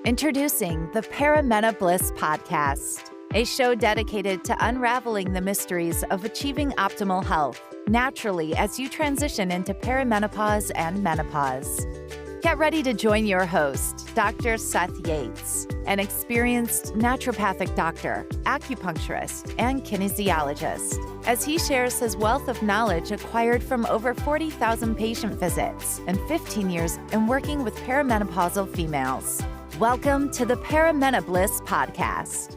Introducing the Paramena Bliss Podcast, a show dedicated to unraveling the mysteries of achieving optimal health naturally as you transition into perimenopause and menopause. Get ready to join your host, Dr. Seth Yates, an experienced naturopathic doctor, acupuncturist, and kinesiologist, as he shares his wealth of knowledge acquired from over 40,000 patient visits and 15 years in working with perimenopausal females. Welcome to the Paramena Bliss Podcast.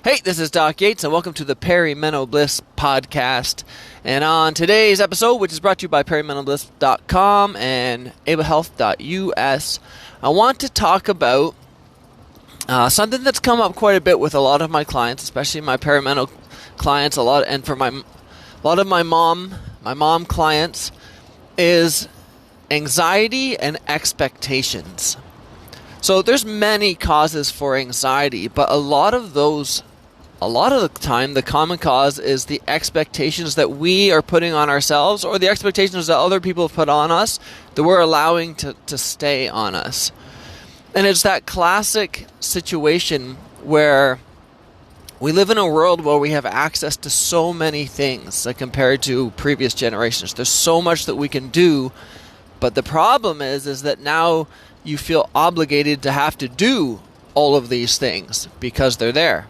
Hey, this is Doc Yates, and welcome to the Paramena Bliss Podcast. And on today's episode, which is brought to you by ParamenoBliss.com and ablehealth.us, I want to talk about something that's come up quite a bit with a lot of my clients, especially my perimenal clients, a lot of my mom clients, is anxiety and expectations. So there's many causes for anxiety, but a lot of the time, the common cause is the expectations that we are putting on ourselves, or the expectations that other people have put on us that we're allowing to stay on us. And it's that classic situation where we live in a world where we have access to so many things compared to previous generations. There's so much that we can do, but the problem is that now you feel obligated to have to do all of these things because they're there.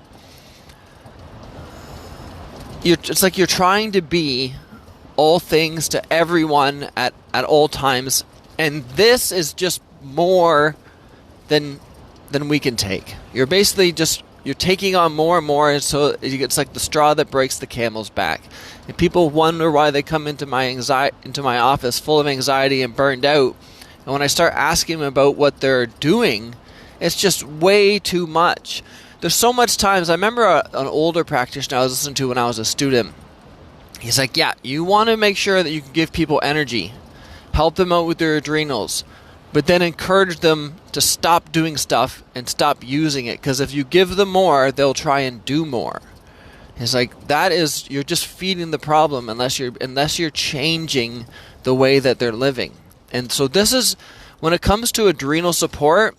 It's like you're trying to be all things to everyone at all times, and this is just more than we can take. You're basically you're taking on more and more, and so it's like the straw that breaks the camel's back. And people wonder why they come into my office full of anxiety and burned out. And when I start asking them about what they're doing, it's just way too much. There's so much times. I remember an older practitioner I was listening to when I was a student. He's like, yeah, you want to make sure that you can give people energy, help them out with their adrenals, but then encourage them to stop doing stuff and stop using it. Because if you give them more, they'll try and do more. He's like, you're just feeding the problem unless you're changing the way that they're living. And so this is, when it comes to adrenal support,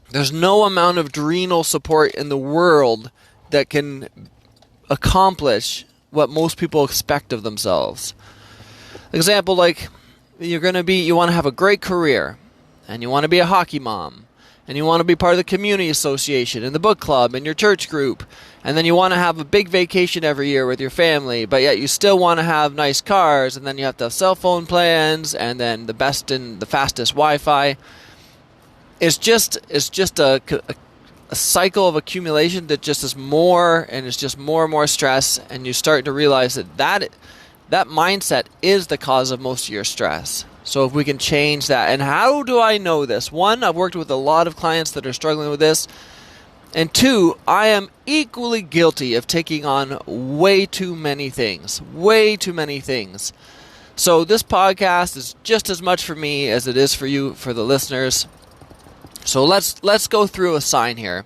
there's no amount of adrenal support in the world that can accomplish what most people expect of themselves. Example, like you want to have a great career, and you want to be a hockey mom, and you want to be part of the community association and the book club and your church group, and then you want to have a big vacation every year with your family, but yet you still want to have nice cars, and then you have to have cell phone plans, and then the best and the fastest Wi-Fi. It's just a cycle of accumulation that just is more, and it's just more and more stress, and you start to realize that mindset is the cause of most of your stress. So if we can change that. And how do I know this? One, I've worked with a lot of clients that are struggling with this. And two, I am equally guilty of taking on way too many things. So this podcast is just as much for me as it is for you, for the listeners. So let's go through a sign here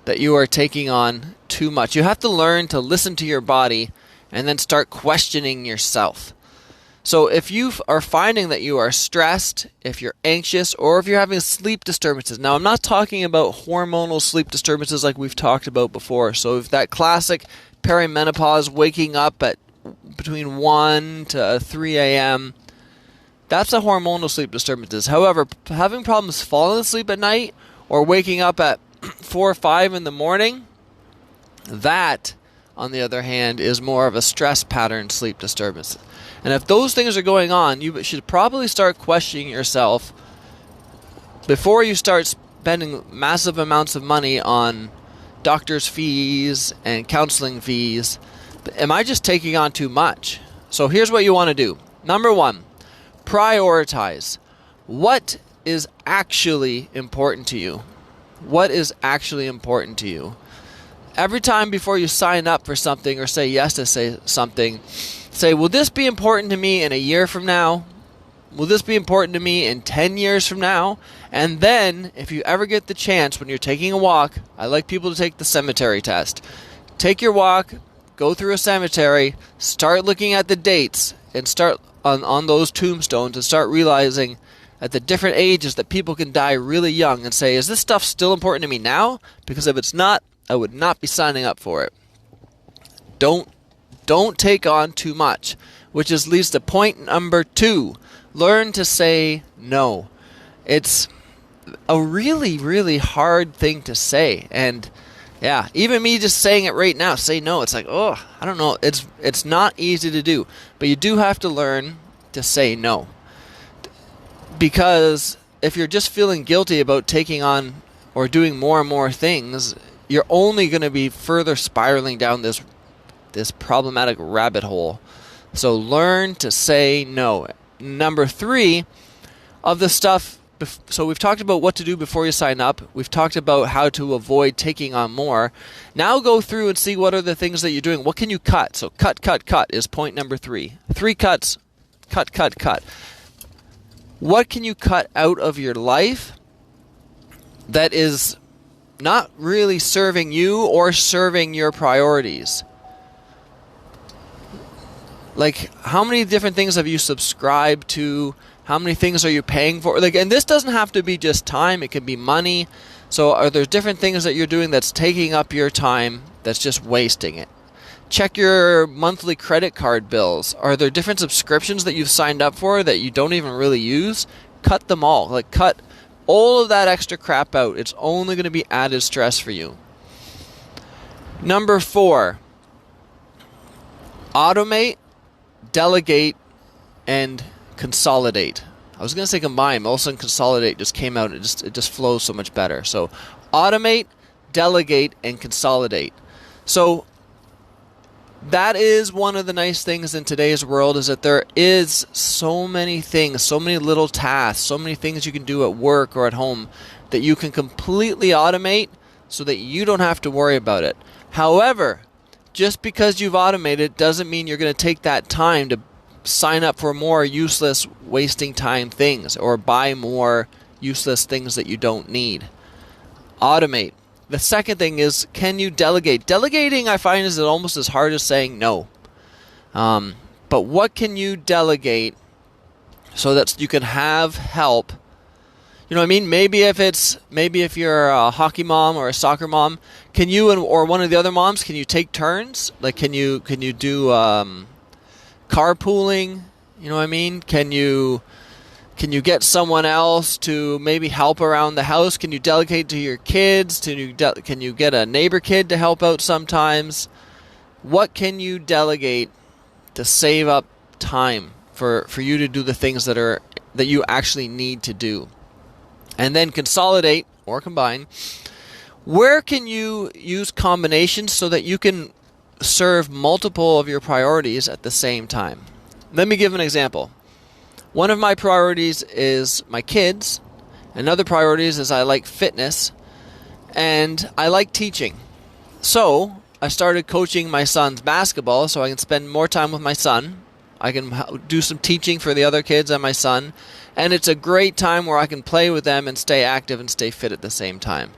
that you are taking on too much. You have to learn to listen to your body and then start questioning yourself. So if you are finding that you are stressed, if you're anxious, or if you're having sleep disturbances. Now, I'm not talking about hormonal sleep disturbances like we've talked about before. So if that classic perimenopause, waking up at between 1 to 3 a.m., that's a hormonal sleep disturbances. However, having problems falling asleep at night or waking up at 4 or 5 in the morning, that, on the other hand, is more of a stress pattern sleep disturbance. And if those things are going on, you should probably start questioning yourself before you start spending massive amounts of money on doctor's fees and counseling fees. Am I just taking on too much? So here's what you want to do. Number one, prioritize. What is actually important to you? What is actually important to you? Every time before you sign up for something or say yes to say something, say, will this be important to me in a year from now? Will this be important to me in 10 years from now? And then, if you ever get the chance when you're taking a walk, I like people to take the cemetery test. Take your walk, go through a cemetery, start looking at the dates, and start on those tombstones and start realizing at the different ages that people can die really young and say, is this stuff still important to me now? Because if it's not, I would not be signing up for it. Don't take on too much, which leads to point number 2. Learn to say no. It's a really, really hard thing to say. And yeah, even me just saying it right now, say no, it's like, oh, I don't know. It's not easy to do. But you do have to learn to say no. Because if you're just feeling guilty about taking on or doing more and more things, you're only going to be further spiraling down this problematic rabbit hole. So learn to say no. Number 3 of the stuff, so we've talked about what to do before you sign up. We've talked about how to avoid taking on more. Now go through and see what are the things that you're doing. What can you cut? So cut is point number 3. 3 cuts. Cut. What can you cut out of your life that is not really serving you or serving your priorities? Like, how many different things have you subscribed to? How many things are you paying for? Like, and this doesn't have to be just time. It can be money. So are there different things that you're doing that's taking up your time that's just wasting it? Check your monthly credit card bills. Are there different subscriptions that you've signed up for that you don't even really use? Cut them all. Like, cut all of that extra crap out. It's only going to be added stress for you. Number 4, automate, delegate, and consolidate. I was going to say combine, but all of a sudden consolidate just came out. It just flows so much better. So automate, delegate, and consolidate. So that is one of the nice things in today's world, is that there is so many things, so many little tasks, so many things you can do at work or at home that you can completely automate so that you don't have to worry about it. However, just because you've automated doesn't mean you're going to take that time to sign up for more useless, wasting time things or buy more useless things that you don't need. Automate. The second thing is, can you delegate? Delegating, I find, is almost as hard as saying no. But what can you delegate so that you can have help? You know what I mean? Maybe if you're a hockey mom or a soccer mom, can you or one of the other moms, can you take turns? Like, can you do carpooling? You know what I mean? Can you get someone else to maybe help around the house? Can you delegate to your kids? Can you get a neighbor kid to help out sometimes? What can you delegate to save up time for you to do the things that you actually need to do? And then consolidate or combine. Where can you use combinations so that you can serve multiple of your priorities at the same time? Let me give an example. One of my priorities is my kids. Another priority is I like fitness. And I like teaching. So I started coaching my son's basketball so I can spend more time with my son. I can do some teaching for the other kids and my son. And it's a great time where I can play with them and stay active and stay fit at the same time.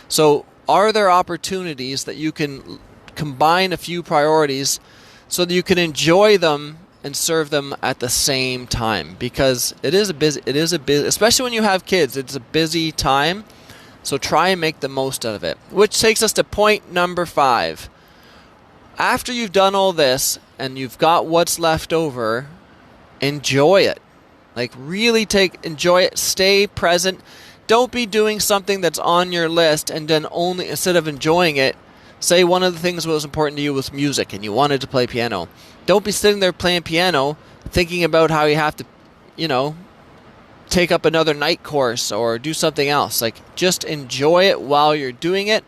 So are there opportunities that you can combine a few priorities so that you can enjoy them and serve them at the same time? Because it is a busy, especially when you have kids, it's a busy time. So try and make the most out of it. Which takes us to point number 5. After you've done all this and you've got what's left over, enjoy it. Like, really enjoy it. Stay present. Don't be doing something that's on your list and then only, instead of enjoying it, say one of the things that was important to you was music and you wanted to play piano. Don't be sitting there playing piano thinking about how you have to, take up another night course or do something else. Like, just enjoy it while you're doing it.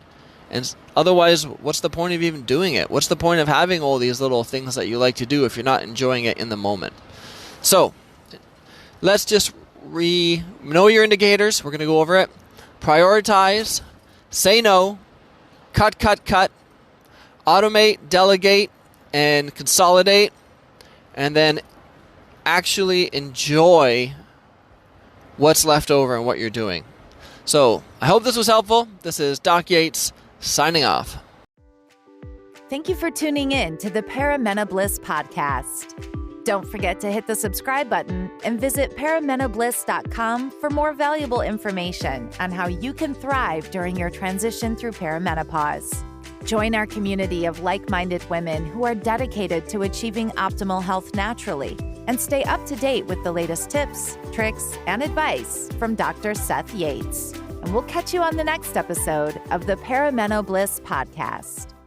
And otherwise, what's the point of even doing it? What's the point of having all these little things that you like to do if you're not enjoying it in the moment? So, let's just know your indicators. We're going to go over it. Prioritize, say no, cut, automate, delegate, and consolidate, and then actually enjoy what's left over and what you're doing. So I hope this was helpful. This is Doc Yates signing off. Thank you for tuning in to the Paramena Bliss podcast. Don't forget to hit the subscribe button and visit perimenobliss.com for more valuable information on how you can thrive during your transition through perimenopause. Join our community of like-minded women who are dedicated to achieving optimal health naturally, and stay up to date with the latest tips, tricks, and advice from Dr. Seth Yates. And we'll catch you on the next episode of the Perimenobliss Podcast.